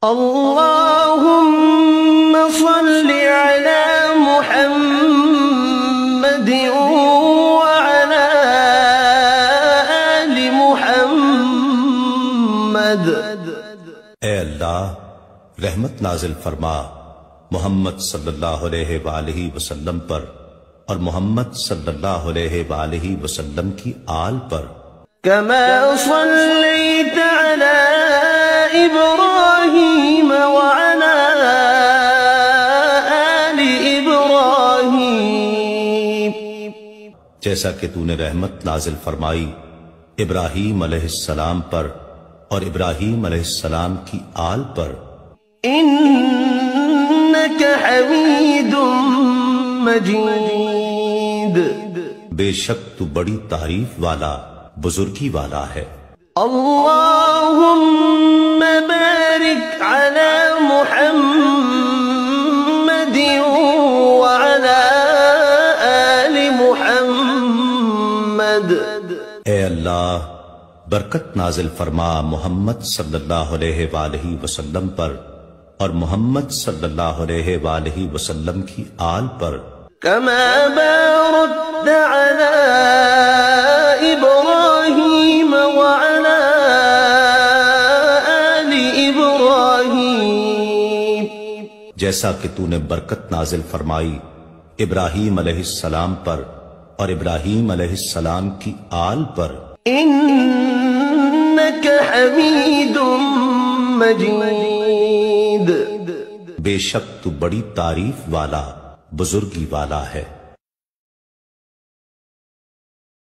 اللهم صل على محمد وعلى آل محمد۔ اے اللہ رحمت نازل فرما محمد صلی اللہ علیہ وآلہ وسلم پر اور محمد صلی اللہ علیہ وآلہ وسلم کی آل پر۔ كما صليت على إبراهيم وعلى آل إبراهيم، جیسا کہ تو نے رحمت نازل فرمائی ابراہیم علیہ السلام پر اور ابراہیم علیہ السلام کی آل پر۔ إنك حميد مجيد، بے شک تو بڑی تعریف والا بزرگی والا ہے۔ اللهم بارك على محمد وعلى آل محمد۔ اے اللہ برکت نازل فرما محمد صلی اللہ علیہ وآلہ وسلم پر اور محمد صلی اللہ علیہ وآلہ وسلم کی آل پر۔ كما باركت على إبراهيم وعلى آل إبراهيم، جیسا کہ تو نے برکت نازل فرمائی ابراہیم علیہ السلام پر اور ابراہیم علیہ السلام کی آل پر۔ إنك حميد مجيد، بے شک تو بڑی تعریف والا بزرگی والا ہے۔